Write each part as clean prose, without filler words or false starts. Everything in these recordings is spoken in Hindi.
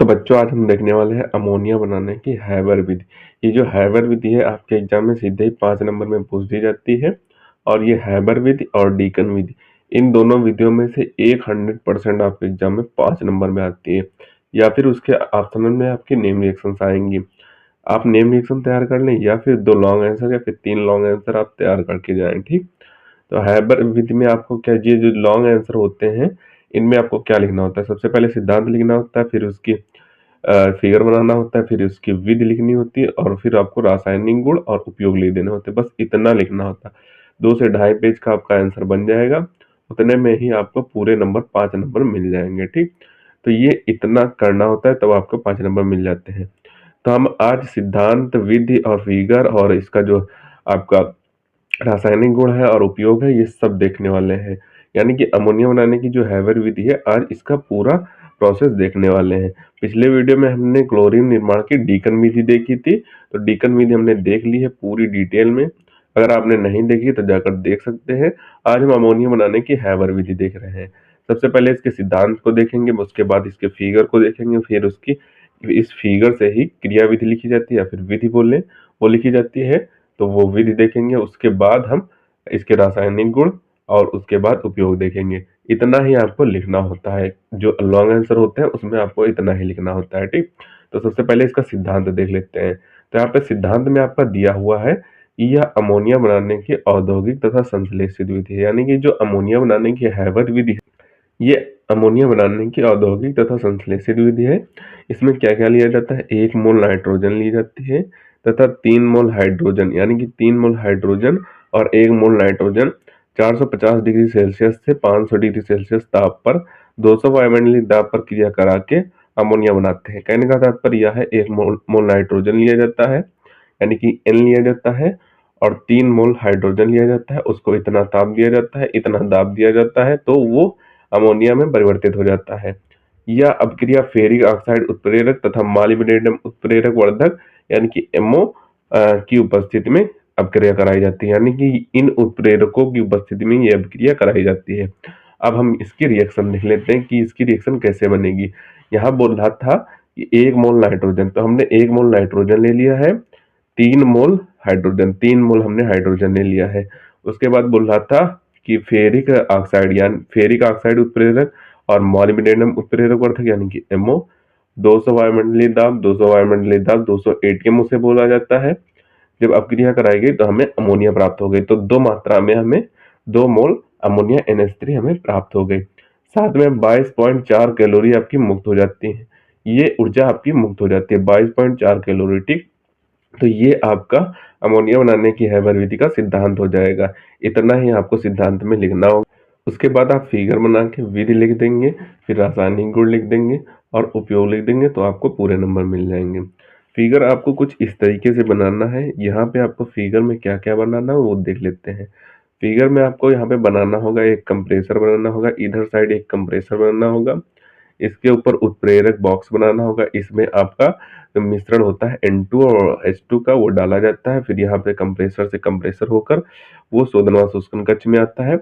तो बच्चों आज हम देखने वाले हैं अमोनिया बनाने की हैबर विधि। ये जो हैबर विधि है आपके एग्जाम में सीधे ही 5 नंबर में पूछ दी जाती है। और ये हैबर विधि और डीकन विधि, इन दोनों विधियों में से एक 100% आपके एग्जाम में 5 नंबर में आती है, या फिर उसके ऑप्शनल में आपकी नेम रिएक्शन आएंगी। आप नेम रिएक्शन तैयार कर लें, या फिर 2 लॉन्ग आंसर या फिर 3 लॉन्ग आंसर आप तैयार करके जाएं। ठीक, तो हैबर विधि में आपको क्या, ये जो लॉन्ग आंसर होते हैं इनमें आपको क्या लिखना होता है, सबसे पहले सिद्धांत लिखना होता है, फिर उसकी फिगर बनाना होता है, फिर उसकी विधि लिखनी होती है, और फिर आपको रासायनिक गुण और उपयोग लिख देने होते हैं। बस इतना लिखना होता है, 2 से ढाई पेज का आपका आंसर बन जाएगा। उतने में ही आपको पूरे नंबर 5 नंबर मिल जाएंगे। ठीक, तो ये इतना करना होता है तब आपको 5 नंबर मिल जाते हैं। तो हम आज सिद्धांत, विधि और फिगर और इसका जो आपका रासायनिक गुण है और उपयोग है, ये सब देखने वाले हैं। यानी कि अमोनिया बनाने की जो हैबर विधि है, आज इसका पूरा प्रोसेस देखने वाले हैं। पिछले वीडियो में हमने क्लोरीन निर्माण की डीकन विधि देखी थी, तो डीकन विधि हमने देख ली है पूरी डिटेल में। अगर आपने नहीं देखी तो जाकर देख सकते हैं। आज हम अमोनिया बनाने की हैबर विधि देख रहे हैं। सबसे पहले इसके सिद्धांत को देखेंगे, उसके बाद इसके फिगर को देखेंगे, फिर उसकी इस फिगर से ही क्रिया विधि लिखी जाती है या फिर विधि बोले वो लिखी जाती है, तो वो विधि देखेंगे। उसके बाद हम इसके रासायनिक गुण और उसके बाद उपयोग देखेंगे। इतना ही आपको लिखना होता है, जो लॉन्ग आंसर होते हैं उसमें आपको इतना ही लिखना होता है। ठीक, तो सबसे पहले इसका सिद्धांत देख लेते हैं। तो यहाँ पे सिद्धांत में आपका दिया हुआ है कि यह अमोनिया बनाने की औद्योगिक तथा संश्लेषित विधि है। यानी कि जो अमोनिया बनाने की हैबर विधि है, ये अमोनिया बनाने की औद्योगिक तथा संश्लेषित विधि है। इसमें क्या क्या लिया जाता है, 1 मोल नाइट्रोजन ली जाती है तथा 3 मोल हाइड्रोजन, यानी कि 3 मोल हाइड्रोजन और 1 मोल नाइट्रोजन 450 डिग्री सेल्सियस से 500 डिग्री सेल्सियस ताप पर 200 वायुमंडलीय दाब पर क्रिया करा के अमोनिया बनाते हैं। कहने का तात्पर्य यह है, 1 मोल नाइट्रोजन लिया जाता है यानी कि N लिया जाता है, और 3 मोल हाइड्रोजन लिया जाता है, उसको इतना ताप दिया जाता है, इतना दाब दिया जाता है, तो वो अमोनिया में परिवर्तित हो जाता है। यह अपक्रिया फेरिक ऑक्साइड उत्प्रेरक तथा मॉलिब्डेनम उत्प्रेरक वर्धक यानी कि एमओ की उपस्थिति में अपक्रिया कराई जाती है। यानी कि इन उत्प्रेरकों की उपस्थिति में यह अपक्रिया कराई जाती है। अब हम इसकी रिएक्शन देख लेते हैं कि इसकी रिएक्शन कैसे बनेगी। यहाँ बोल रहा था कि 1 मोल नाइट्रोजन, तो हमने 1 मोल नाइट्रोजन ले लिया है, 3 मोल हाइड्रोजन, 3 मोल हमने हाइड्रोजन ले लिया है। उसके बाद बोल रहा था कि फेरिक ऑक्साइड यानी फेरिक ऑक्साइड उत्प्रेरक और मॉलिब्डेनम उत्प्रेरक वर्धक यानी कि एमओ 200 वायुमंडलीय दाब 200 वायुमंडलीय दाब 200 एटीएम उसे बोला जाता है। जब अपक्रिया कराई गई तो हमें अमोनिया प्राप्त हो गई। तो 2 मात्रा में हमें 2 मोल अमोनिया NH3 हमें प्राप्त हो गई। साथ में 22.4 कैलोरी आपकी मुक्त हो जाती है। ये ऊर्जा आपकी मुक्त हो जाती है 22.4 कैलोरी। ठीक, तो ये आपका अमोनिया बनाने की हैबर विधि का सिद्धांत हो जाएगा। इतना ही आपको सिद्धांत में लिखना होगा। उसके बाद आप फिगर बना के विधि लिख देंगे, फिर रासायनिक गुण लिख देंगे और उपयोग लिख देंगे, तो आपको पूरे नंबर मिल जाएंगे। फिगर आपको कुछ इस तरीके से बनाना है। यहाँ पे आपको फिगर में क्या क्या बनाना है वो देख लेते हैं। फिगर में आपको यहाँ पे बनाना होगा, एक कंप्रेसर बनाना होगा, इधर साइड एक कंप्रेसर बनाना होगा, इसके ऊपर उत्प्रेरक बॉक्स बनाना होगा। इसमें आपका जो मिश्रण होता है N2 और H2 का, वो डाला जाता है। फिर यहाँ पे कंप्रेसर से कंप्रेसर होकर वो शोधन व शुष्कन कक्ष में आता है।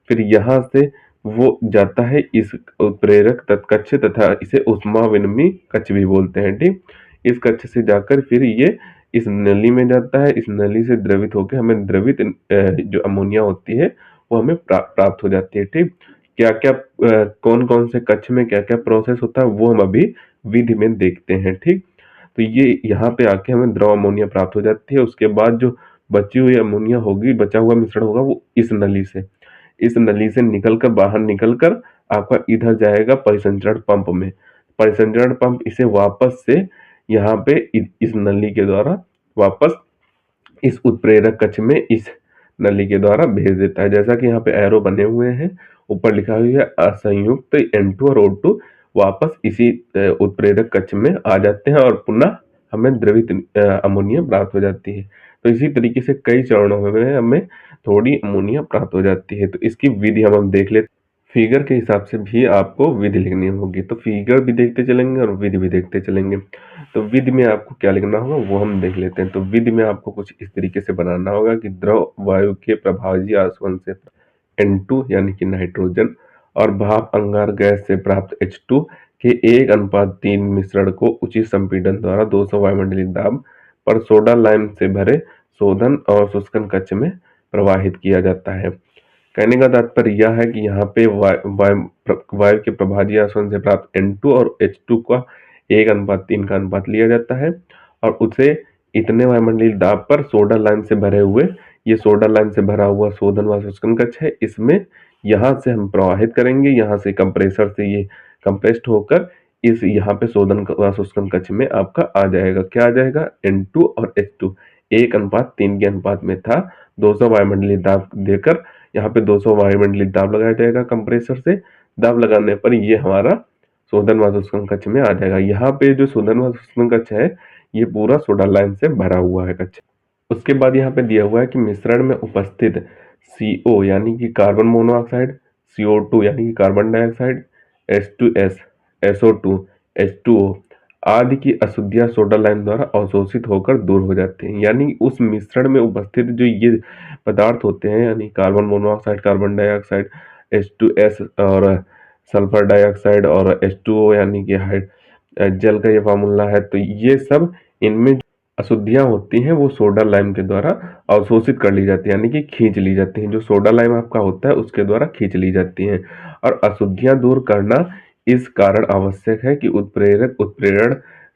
फिर यहाँ से वो जाता है इस उत्प्रेरक कक्ष तथा इसे ऊष्मा विनिमय कक्ष भी बोलते हैं। ठीक, इस कक्ष से जाकर फिर ये इस नली में जाता है। इस नली से द्रवित होकर हमें द्रवित जो अमोनिया होती है वो हमें प्राप्त हो जाती है। ठीक, क्या क्या कौन कौन से कक्ष में क्या क्या प्रोसेस होता है वो हम अभी विधि में देखते हैं। ठीक, तो ये यहाँ पे आके हमें द्रव अमोनिया प्राप्त हो जाती है। उसके बाद जो बची हुई अमोनिया होगी, बचा हुआ मिश्रण होगा, वो इस नली से निकलकर बाहर निकलकर आपका इधर जाएगा परिसंचरण पंप में। परिसंचरण पंप इसे वापस से यहाँ पे इस नली के द्वारा वापस इस उत्प्रेरक कक्ष में इस नली के द्वारा भेज देता है। जैसा कि यहाँ पे एरो बने हुए हैं, ऊपर लिखा हुआ है असंयुक्त N2 और O2 वापस इसी उत्प्रेरक कक्ष में आ जाते हैं और पुनः हमें द्रवित अमोनिया प्राप्त हो जाती है। तो इसी तरीके से कई चरणों में हमें थोड़ी अमोनिया प्राप्त हो जाती है। तो इसकी विधि हम देख लेते। फिगर के हिसाब से भी आपको विधि लिखनी होगी, तो फिगर भी देखते चलेंगे और विधि भी देखते चलेंगे। तो विधि में आपको क्या लिखना होगा वो हम देख लेते हैं। तो विधि में आपको कुछ इस तरीके से बनाना होगा कि द्रव वायु के प्रभावी आसवन से N2 यानी कि नाइट्रोजन और भाप अंगार गैस से प्राप्त H2 कि 1:3 मिश्रण को उचित संपीड़न द्वारा 200 वायुमंडलीय दाब पर सोडा लाइम से भरे शोधन और शुष्कन कक्ष में प्रवाहित किया जाता है। कहने का तात्पर्य यह है कि यहाँ पे वायु के प्रभाजी आसवन से प्राप्त N2 और H2 का 1:3 का अनुपात लिया जाता है और उसे इतने वायुमंडलीय दाब पर सोडा लाइम से भरे हुए, ये सोडा लाइम से भरा हुआ शोधन व शुष्कन कक्ष है, इसमें यहाँ से हम प्रवाहित करेंगे, यहाँ से कंप्रेसर से ये कंप्रेस्ड होकर इस यहाँ पे शोधन व शुष्कन कक्ष में आपका आ जाएगा। क्या आ जाएगा? N2 और H2 1:3 के अनुपात में था। 200 वायुमंडलीय दाब देकर यहाँ पे 200 वायुमंडलीय दाब लगाया जाएगा कंप्रेसर से। दाब लगाने पर ये हमारा शोधन व शुष्कन कक्ष में आ जाएगा। यहाँ पे जो शोधन व शुष्कन कक्ष है, ये पूरा सोडा लाइम से भरा हुआ है कक्ष। उसके बाद यहाँ पे दिया हुआ है कि मिश्रण में उपस्थित CO यानी कि कार्बन मोनोऑक्साइड, CO2 यानी कि carbon dioxide, H2S, SO2, H2O आदि की अशुद्धियां सोडा लाइम द्वारा अवशोषित होकर दूर हो जाती हैं। यानी उस मिश्रण में उपस्थित जो ये पदार्थ होते हैं, यानी carbon monoxide, carbon dioxide, H2S और सल्फर डाइऑक्साइड और H2O यानी कि जल का ये फार्मूला है, तो ये सब इनमें अशुद्धियां होती हैं वो सोडा लाइम के द्वारा अवशोषित कर ली जाती है, यानी कि खींच ली जाती हैं। जो सोडा लाइम आपका होता है उसके द्वारा खींच ली जाती हैं। और अशुद्धियां दूर करना इस कारण आवश्यक है कि उत्प्रेरण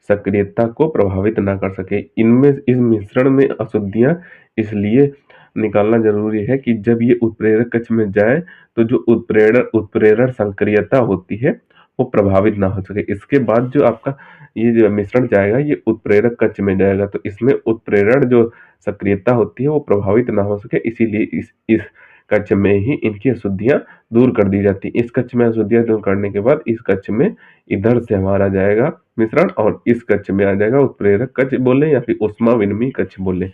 सक्रियता को प्रभावित न कर सके। इनमें इस मिश्रण में अशुद्धियां इसलिए निकालना जरूरी है कि जब ये उत्प्रेरक कक्ष में जाए तो जो उत्प्रेरण सक्रियता होती है वो प्रभावित ना हो सके। इसके बाद जो आपका ये जो मिश्रण जाएगा ये उत्प्रेरक कक्ष में जाएगा, तो इसमें उत्प्रेरण जो सक्रियता होती है वो प्रभावित ना हो सके, इसीलिए इस कक्ष में ही इनकी अशुद्धियां दूर कर दी जाती है। इस कक्ष में अशुद्धियां दूर करने के बाद इस कक्ष में इधर से हमारा जाएगा मिश्रण और इस कक्ष में आ जाएगा उत्प्रेरक कक्ष बोले या फिर ऊष्मा विनिमय कक्ष बोले,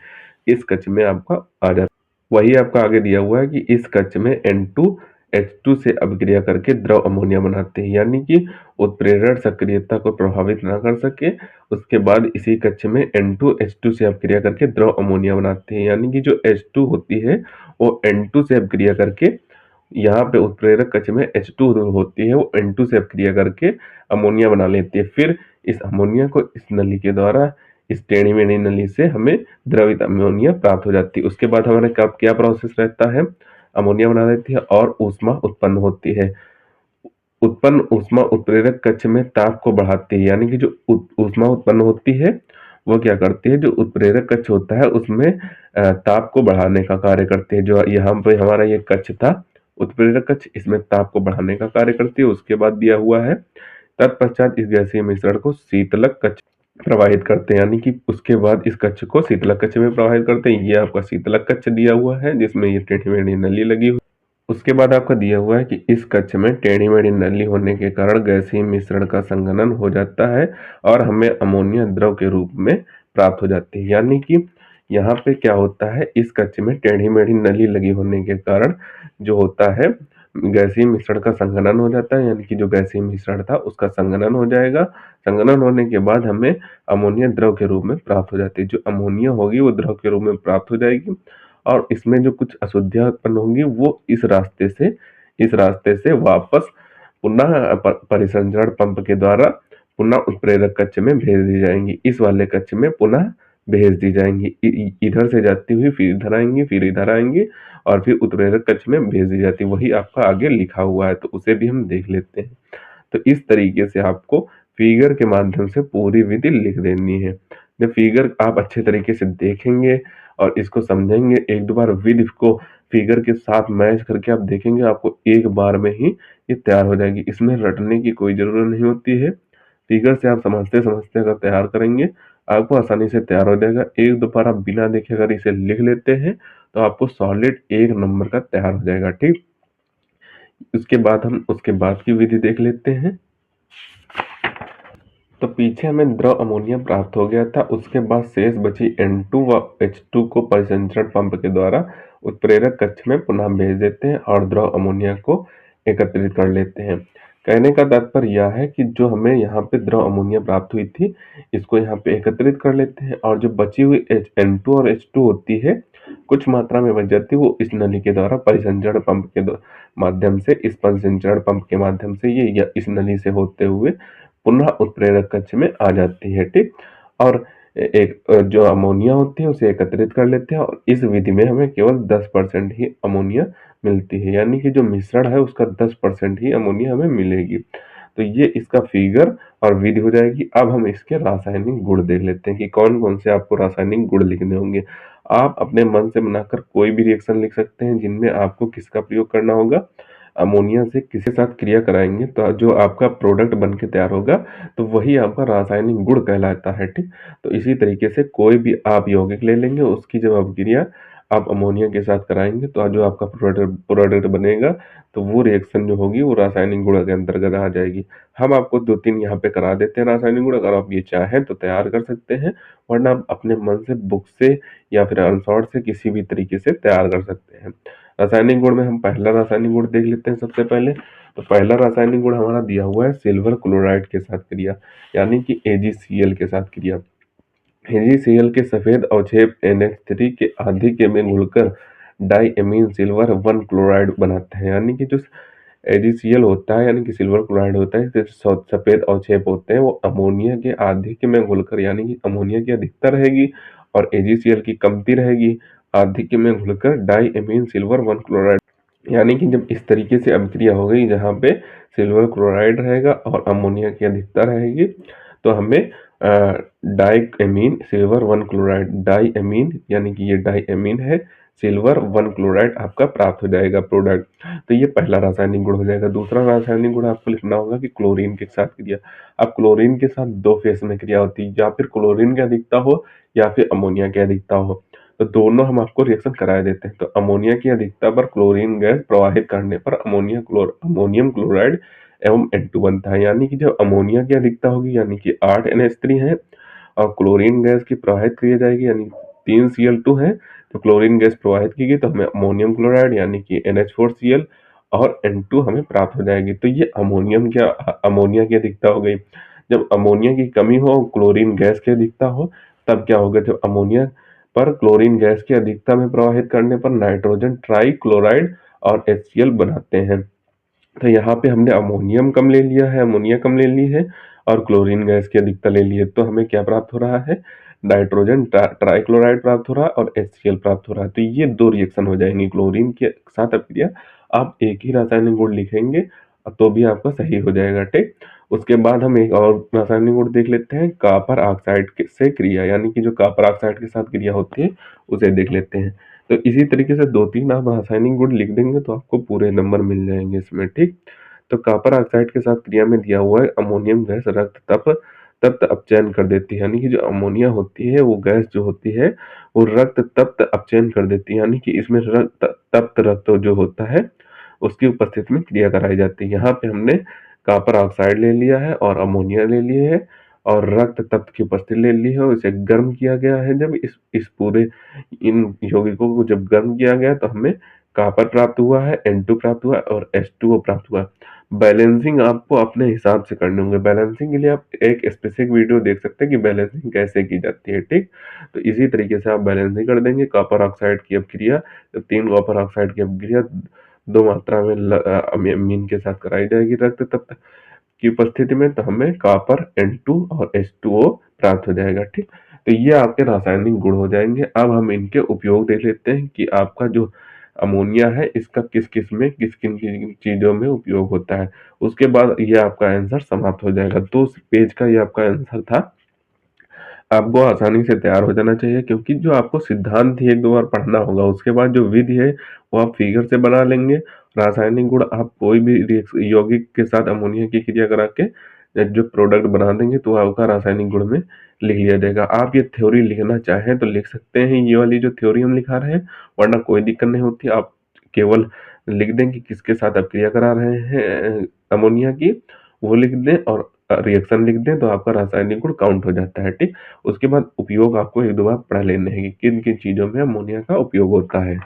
इस कक्ष में आपका आ जाता है। वही आपका आगे दिया हुआ है कि इस कक्ष में N2 H2 से अभिक्रिया करके द्रव अमोनिया बनाते हैं, यानी कि उत्प्रेरण सक्रियता को प्रभावित ना कर सके। उसके बाद इसी कक्ष में N2 H2 से अभिक्रिया करके द्रव अमोनिया बनाते हैं, यानी कि जो H2 होती है वो N2 से अभिक्रिया करके यहाँ पे उत्प्रेरक कक्ष में H2 होती है, वो N2 से अभिक्रिया करके अमोनिया बना लेती है। फिर इस अमोनिया को इस नली के द्वारा, इस टेढ़ी मेढ़ी नली से हमें द्रवित अमोनिया प्राप्त हो जाती है। उसके बाद हमारे क्या प्रोसेस रहता है? अमोनिया बना देती है और ऊष्मा उत्पन्न होती है। उत्पन्न ऊष्मा उत्प्रेरक कक्ष में ताप को बढ़ाती है, यानी कि जो ऊष्मा उत्पन्न होती है वो क्या करती है, जो उत्प्रेरक कक्ष होता है उसमें ताप को बढ़ाने का कार्य करती है। जो यहाँ पे हमारा ये कक्ष था उत्प्रेरक कक्ष, इसमें ताप को बढ़ाने का कार्य करती है। उसके बाद दिया हुआ है तत्पश्चात इस गैसीय मिश्रण को शीतलक कक्ष प्रवाहित करते हैं, यानी कि उसके बाद इस कक्ष को शीतलक कक्ष में प्रवाहित करते हैं। ये आपका शीतलक कक्ष दिया हुआ है जिसमें ये टेढ़ी मेढ़ी नली लगी हुई। उसके बाद आपका दिया हुआ है कि इस कक्ष में टेढ़ी मेढ़ी नली होने के कारण गैसीय मिश्रण का संघनन हो जाता है और हमें अमोनिया द्रव के रूप में प्राप्त हो जाती है। यानी कि यहाँ पे क्या होता है, इस कक्ष में टेढ़ी मेढ़ी नली लगी होने के कारण जो होता है गैसीय मिश्रण का संघनन हो जाता है, यानी कि जो गैसीय मिश्रण था उसका संघनन हो जाएगा। संघनन होने के बाद हमें अमोनिया द्रव के रूप में प्राप्त हो जाती है। जो अमोनिया होगी वो द्रव के रूप में प्राप्त हो जाएगी और इसमें जो कुछ अशुद्धियां उत्पन्न होंगी वो इस रास्ते से वापस पुनः परिसंचरण पंप के द्वारा पुनः उत्प्रेरक कक्ष में भेज दी जाएंगी। इस वाले कक्ष में पुनः भेज दी जाएंगी, इधर से जाती हुई फिर इधर आएंगी, फिर इधर आएंगी और फिर उत्प्रेरक कक्ष में भेज दी जाती है। वही आपका आगे लिखा हुआ है, तो उसे भी हम देख लेते हैं। तो इस तरीके से आपको फिगर के माध्यम से पूरी विधि लिख देनी है। जब फिगर आप अच्छे तरीके से देखेंगे और इसको समझेंगे, एक दो बार विधि को फिगर के साथ मैच करके आप देखेंगे, आपको एक बार में ही ये तैयार हो जाएगी। इसमें रटने की कोई जरूरत नहीं होती है। फिगर से आप समझते समझते अगर तैयार करेंगे आपको आसानी से तैयार हो जाएगा। एक दो बार आप बिना देखे अगर इसे लिख लेते हैं तो आपको सॉलिड 1 नंबर का तैयार हो जाएगा। ठीक, उसके बाद की विधि देख लेते हैं। तो पीछे हमें द्रव अमोनिया प्राप्त हो गया था। उसके बाद शेष बची N2 व H2 को परिसंचरण पंप के द्वारा उत्प्रेरक कक्ष में पुनः भेज देते हैं और द्रव अमोनिया को एकत्रित कर लेते हैं। कहने का तात्पर्य यह है कि जो हमें यहाँ पे द्रव अमोनिया प्राप्त हुई थी इसको यहाँ पे एकत्रित कर लेते हैं और जो बची हुई N2 और H2 होती है कुछ मात्रा में बच जाती है, वो इस नली के द्वारा परिसंचरण पंप के माध्यम से, इस परिसंचरण पंप के माध्यम से ये इस नली से होते हुए पुनः उत्प्रेरक कक्ष में आ जाती है, ठीक। और एक जो अमोनिया होती है उसे एकत्रित कर लेते हैं और इस विधि में हमें केवल 10% ही अमोनिया मिलती है, यानी कि जो मिश्रण है उसका 10% ही अमोनिया हमें मिलेगी। तो ये इसका फिगर और विधि हो जाएगी। अब हम इसके रासायनिक गुण देख लेते हैं कि कौन कौन से आपको रासायनिक गुण लिखने होंगे। आप अपने मन से बनाकर कोई भी रिएक्शन लिख सकते हैं जिनमें आपको किसका प्रयोग करना होगा, अमोनिया से किसके साथ क्रिया कराएंगे तो जो आपका प्रोडक्ट बन के तैयार होगा तो वही आपका रासायनिक गुण कहलाता है, ठीक। तो इसी तरीके से कोई भी आप यौगिक ले लेंगे, उसकी जब अपक्रिया आप अमोनिया के साथ कराएंगे तो जो आपका प्रोडक्ट प्रोडक्ट बनेगा तो वो रिएक्शन जो होगी वो रासायनिक गुण के अंतर्गत आ जाएगी। हम आपको 2-3 यहाँ पे करा देते हैं रासायनिक गुण, अगर आप ये चाहें तो तैयार कर सकते हैं, वरना आप अपने मन से बुक से या फिर अनसॉर्ट से किसी भी तरीके से तैयार कर सकते हैं। रासायनिक गुण में हम पहला रासायनिक गुण देख लेते हैं सबसे पहले। तो पहला रासायनिक गुण हमारा दिया हुआ है सिल्वर क्लोराइड के साथ क्रिया, यानी कि AgCl के साथ क्रिया। AgCl के सफेद अवक्षेप NH3 के आधिक्य में घुलकर डाइएमीन सिल्वर 1 क्लोराइड बनाते हैं, यानी कि जो AgCl होता है यानी कि सिल्वर क्लोराइड होता है, इसके सफेद अवक्षेप होते हैं वो अमोनिया के आधिक्य में घुलकर, यानी कि अमोनिया की अधिकता रहेगी और AgCl की कमती रहेगी, आधिक्य में घुलकर डाइएमीन सिल्वर 1 क्लोराइड, यानी कि जब इस तरीके से अभिक्रिया हो गई जहाँ पे सिल्वर क्लोराइड रहेगा और अमोनिया की अधिकता रहेगी तो हमें डाइएमीन सिल्वर 1 क्लोराइड, डाइएमीन यानी कि ये डाइएमीन है, सिल्वर 1 क्लोराइड आपका प्राप्त हो जाएगा प्रोडक्ट। तो ये पहला रासायनिक गुण हो जाएगा। दूसरा रासायनिक गुण आपको लिखना होगा कि क्लोरीन के साथ क्रिया। अब क्लोरीन के साथ दो फेस में क्रिया होती है, या फिर क्लोरीन की अधिकता हो या फिर अमोनिया की अधिकता हो, तो दोनों हम आपको रिएक्शन कराए देते हैं। तो अमोनिया की अधिकता पर क्लोरीन गैस प्रवाहित करने पर अमोनियम क्लोराइड एवं N2 बनता है, यानी कि जब अमोनिया की अधिकता होगी यानी कि 8 NH3 है और क्लोरीन गैस की प्रवाहित की जाएगी यानी 3 Cl2 है, तो क्लोरीन गैस प्रवाहित की गई तो हमें अमोनियम क्लोराइड यानी कि NH4Cl और N2 हमें प्राप्त हो जाएगी। तो ये अमोनिया की अधिकता हो गई। जब अमोनिया की कमी हो, क्लोरीन गैस की अधिकता हो, तब क्या होगा, जब अमोनिया पर क्लोरीन गैस की अधिकता में प्रवाहित करने पर नाइट्रोजन ट्राई क्लोराइड और HCl बनाते हैं। तो यहाँ पे हमने अमोनियम कम ले लिया है, अमोनिया कम ले ली है और क्लोरीन गैस की अधिकता ले ली है, तो हमें क्या प्राप्त हो रहा है, नाइट्रोजन ट्राइक्लोराइड प्राप्त हो रहा है और HCl प्राप्त हो रहा है। तो ये दो रिएक्शन हो जाएंगी क्लोरीन के साथ अभिक्रिया। आप एक ही रासायनिक गुण लिखेंगे तो भी आपका सही हो जाएगा, ठीक। उसके बाद हम एक और रासायनिक गुण देख लेते हैं, कॉपर ऑक्साइड से क्रिया, यानी कि जो कॉपर ऑक्साइड के साथ क्रिया होती है उसे देख लेते हैं। तो इसी तरीके से 2-3 आप रासायनिक गुण लिख देंगे तो आपको पूरे नंबर मिल जाएंगे इसमें, ठीक। तो कॉपर ऑक्साइड के साथ क्रिया में दिया हुआ है अमोनियम गैस रक्त तप्त अपचयन कर देती है, यानी कि जो अमोनिया होती है वो गैस जो होती है वो रक्त तप्त अपचयन कर देती है, यानी कि इसमें तप्त रक्त जो होता है उसकी उपस्थिति में क्रिया कराई जाती है। यहाँ पे हमने कॉपर ऑक्साइड ले लिया है और अमोनिया ले लिए है और रक्त तप्त की उपस्थिति ले ली है और इसे गर्म किया गया है। जब इस पूरे इन यौगिकों को जब गर्म किया गया तो हमें कॉपर प्राप्त हुआ है, N2 प्राप्त हुआ और H2O प्राप्त हुआ। बैलेंसिंग आपको अपने हिसाब से करने होंगे। बैलेंसिंग के लिए आप एक स्पेसिफिक वीडियो देख सकते हैं कि बैलेंसिंग कैसे की जाती है, ठीक। तो इसी तरीके से आप बैलेंसिंग कर देंगे। कॉपर ऑक्साइड की अपक्रिया, जब 3 कॉपर ऑक्साइड की अपक्रिया 2 मात्रा में अमीन के साथ कराई जाएगी रक्त तप्त की उपस्थिति में, तो हमें कॉपर N2 और H2O प्राप्त हो जाएगा, ठीक। तो ये आपके रासायनिक गुण हो जाएंगे। अब हम इनके उपयोग देख लेते हैं कि आपका जो अमोनिया है इसका किस किस में किस किन चीजों में उपयोग होता है। उसके बाद ये आपका आंसर समाप्त हो जाएगा। 2 पेज का ये आपका आंसर था। आपको आसानी से तैयार हो जाना चाहिए, क्योंकि जो आपको सिद्धांत ही 1-2 बार पढ़ना होगा, उसके बाद जो विधि है वो आप फिगर से बना लेंगे। रासायनिक गुण आप कोई भी यौगिक के साथ अमोनिया की क्रिया करा के जो प्रोडक्ट बना देंगे तो आपका रासायनिक गुण में लिख लिया जाएगा। आप ये थ्योरी लिखना चाहें तो लिख सकते हैं, ये वाली जो थ्योरी हम लिखा रहे हैं, वरना कोई दिक्कत नहीं होती। आप केवल लिख दें कि किसके साथ आप क्रिया करा रहे हैं अमोनिया की, वो लिख दें और रिएक्शन लिख दें तो आपका रासायनिक गुण काउंट हो जाता है, ठीक। उसके बाद उपयोग आपको 1-2 बार पढ़ लेने हैं कि किन किन चीजों में अमोनिया का उपयोग होता है।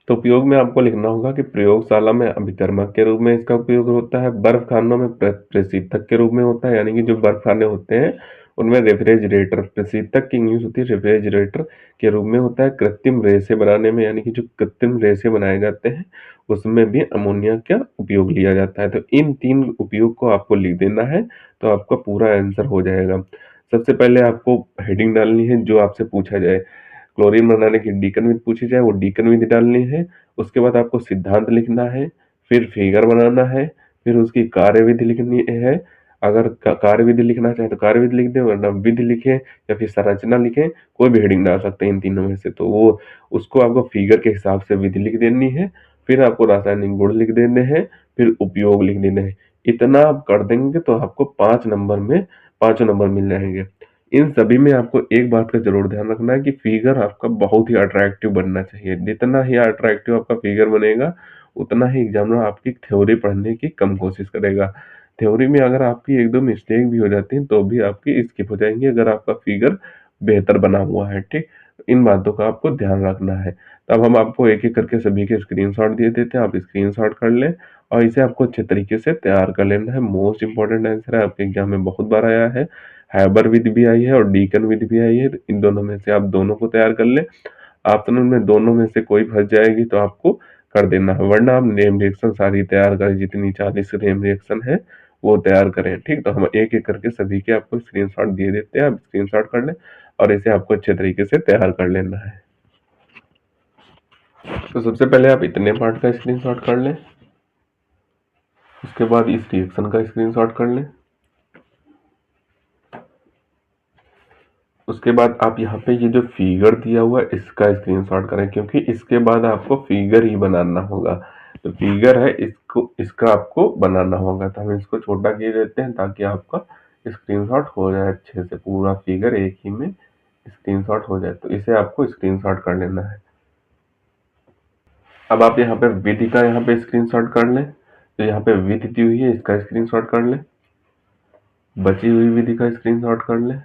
तो उपयोग में आपको लिखना होगा कि प्रयोगशाला में अभिकर्मक के रूप में इसका उपयोग होता है, बर्फ खानों में प्रशीतक के रूप में होता है, यानी कि जो बर्फ खाने होते हैं उनमें रेफ्रिजरेटर, प्रशीतक की इंग्लिश होती है रेफ्रिजरेटर के रूप में होता है। कृत्रिम रेशे बनाने में, यानी कि जो कृत्रिम रेशे बनाए जाते हैं उसमें भी अमोनिया का उपयोग लिया जाता है। तो इन 3 उपयोग को आपको लिख देना है, तो आपका पूरा आंसर हो जाएगा। सबसे पहले आपको हेडिंग डालनी है जो आपसे पूछा जाए। क्लोरीन बनाने की डीकन विधि पूछी जाए, वो डीकन विधि डालनी है। उसके बाद आपको सिद्धांत लिखना है, फिर फिगर बनाना है, फिर उसकी कार्यविधि लिखनी है। अगर कार्यविधि लिखना चाहे तो कार्यविधि लिख दें, वरना विधि लिखें या फिर संरचना लिखें, कोई भी हेडिंग डाल सकते हैं इन तीनों में से। तो वो उसको आपको फिगर के हिसाब से विधि लिख देनी है, फिर आपको रासायनिक गुण लिख देने हैं, फिर उपयोग लिख देने हैं। इतना आप कर देंगे तो आपको 5 नंबर में पाँचों नंबर मिल जाएंगे। इन सभी में आपको एक बात का जरूर ध्यान रखना है कि फिगर आपका बहुत ही अट्रैक्टिव बनना चाहिए। जितना ही अट्रैक्टिव आपका फिगर बनेगा, उतना ही एग्जामिनर आपकी थ्योरी पढ़ने की कम कोशिश करेगा। थ्योरी में अगर आपकी एक दो मिस्टेक भी हो जाती है तो भी आपकी स्किप हो जाएंगी, अगर आपका फिगर बेहतर बना हुआ है। ठीक, इन बातों का आपको ध्यान रखना है। तब हम आपको एक एक करके सभी के स्क्रीनशॉट दिए देते हैं, आप स्क्रीनशॉट कर लें और इसे आपको अच्छे तरीके से तैयार कर लेना है। मोस्ट इंपॉर्टेंट आंसर है, आपके एग्जाम में बहुत बार आया है। हैबर विधि भी आई है और डीकन विधि भी आई है। इन दोनों में से आप दोनों को तैयार कर लें। ऑप्शनल में दोनों में से कोई फंस जाएगी तो आपको कर देना है, वरना आप नेम रिएक्शन सारी तैयार करें, जितनी 40 नेम रिएक्शन है वो तैयार करें। ठीक, तो हम एक एक करके सभी के आपको स्क्रीनशॉट दिए देते हैं, आप स्क्रीनशॉट कर लें और इसे आपको अच्छे तरीके से तैयार कर लेना है। तो सबसे पहले आप इतने पार्ट का स्क्रीनशॉट कर लें, उसके बाद इस रिएक्शन का स्क्रीनशॉट कर लें। उसके बाद आप यहाँ पे ये जो फिगर दिया हुआ है इसका स्क्रीनशॉट करें, क्योंकि इसके बाद आपको फिगर ही बनाना होगा। तो फिगर है इसका आपको बनाना होगा। तो हम इसको छोटा किए देते हैं ताकि आपका स्क्रीनशॉट हो जाए अच्छे से, पूरा फिगर एक ही में स्क्रीनशॉट हो जाए। तो इसे आपको स्क्रीनशॉट कर लेना है। अब आप यहाँ पे विधि का यहाँ पे स्क्रीनशॉट कर लें। तो यहाँ पे विधि दी हुई है, इसका स्क्रीनशॉट कर लें। बची हुई विधि का स्क्रीनशॉट कर लें।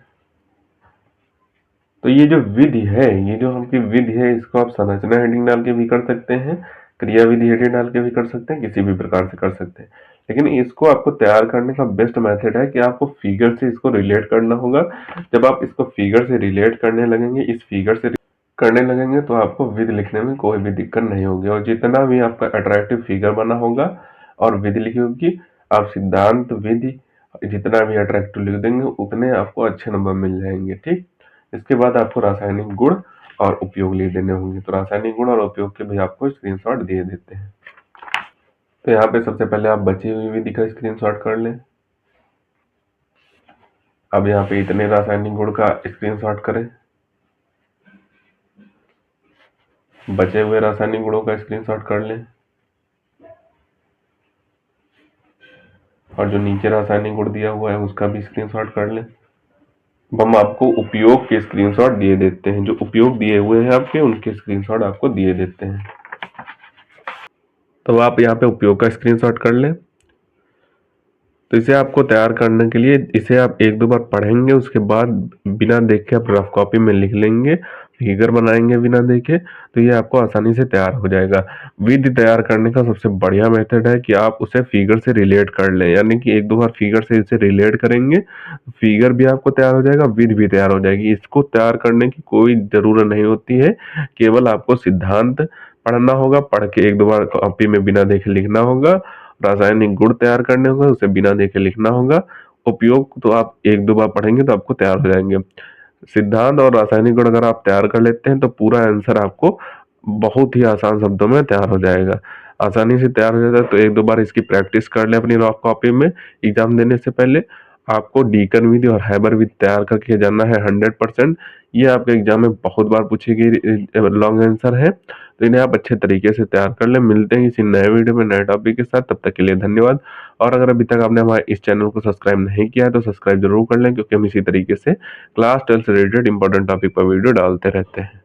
तो ये जो विधि है, ये जो आपकी विधि है, इसको आप संरचना हेडिंग डाल के भी कर सकते हैं, क्रिया विधि हेडिंग डाल के भी कर सकते हैं, किसी भी प्रकार से कर सकते हैं। लेकिन इसको आपको तैयार करने का बेस्ट मेथड है कि आपको फिगर से इसको रिलेट करना होगा। जब आप इसको फिगर से रिलेट करने लगेंगे, इस फिगर से करने लगेंगे, तो आपको विधि लिखने में कोई भी दिक्कत नहीं होगी। और जितना भी आपका अट्रैक्टिव फिगर बना होगा और विधि लिखी होगी, आप सिद्धांत विधि जितना भी अट्रैक्टिव लिख देंगे उतने आपको अच्छे नंबर मिल जाएंगे। ठीक, इसके बाद आपको रासायनिक गुण और उपयोग लिख देने होंगे। तो रासायनिक गुण और उपयोग के भी आपको स्क्रीनशॉट दिए देते हैं। तो यहाँ पे सबसे पहले आप बची हुई विधि का स्क्रीनशॉट कर लें। अब यहाँ पे इतने रासायनिक गुण का स्क्रीनशॉट करें, बचे हुए रासायनिक गुणों का स्क्रीनशॉट कर लें और जो नीचे रासायनिक गुण दिया हुआ है उसका भी स्क्रीनशॉट कर लें। अब हम आपको उपयोग के स्क्रीनशॉट दिए देते हैं, जो उपयोग दिए हुए हैं आपके उनके स्क्रीनशॉट आपको दिए देते हैं। तो आप यहाँ पे उपयोग का स्क्रीनशॉट कर लें। तो इसे आपको तैयार करने के लिए इसे आप एक दो बार पढ़ेंगे, उसके बाद बिना देखे आप रफ कॉपी में लिख लेंगे, फिगर बनाएंगे बिना देखे, तो ये आपको आसानी से तैयार हो जाएगा। विधि तैयार करने का सबसे बढ़िया मेथड है कि आप उसे फिगर से रिलेट कर लें, यानी कि एक दो बार फिगर से इसे रिलेट करेंगे, फिगर भी आपको तैयार हो जाएगा, विधि भी तैयार हो जाएगी। इसको तैयार करने की कोई जरूरत नहीं होती है, केवल आपको सिद्धांत पढ़ना होगा, पढ़ के एक दो बार कॉपी में बिना देखे लिखना होगा। रासायनिक गुण तैयार करने होंगे, उसे बिना देखे लिखना होगा। उपयोग तो आप एक दो बार पढ़ेंगे तो आपको तैयार हो जाएंगे। सिद्धांत और रासायनिक गुण अगर आप तैयार कर लेते हैं तो पूरा आंसर आपको बहुत ही आसान शब्दों में तैयार हो जाएगा, आसानी से तैयार हो जाता है। तो एक दो बार इसकी प्रैक्टिस कर लें अपनी रफ कॉपी में। एग्जाम देने से पहले आपको डीकन विधि और हैबर विधि तैयार करके जाना है 100%। ये आपके एग्जाम में बहुत बार पूछी गई लॉन्ग आंसर है, तो इन्हें आप अच्छे तरीके से तैयार कर लें। मिलते हैं किसी नए वीडियो में नए टॉपिक के साथ, तब तक के लिए धन्यवाद। और अगर अभी तक आपने हमारे इस चैनल को सब्सक्राइब नहीं किया है तो सब्सक्राइब जरूर कर लें, क्योंकि हम इसी तरीके से क्लास 12 से रिलेटेड इंपॉर्टेंट टॉपिक पर वीडियो डालते रहते हैं।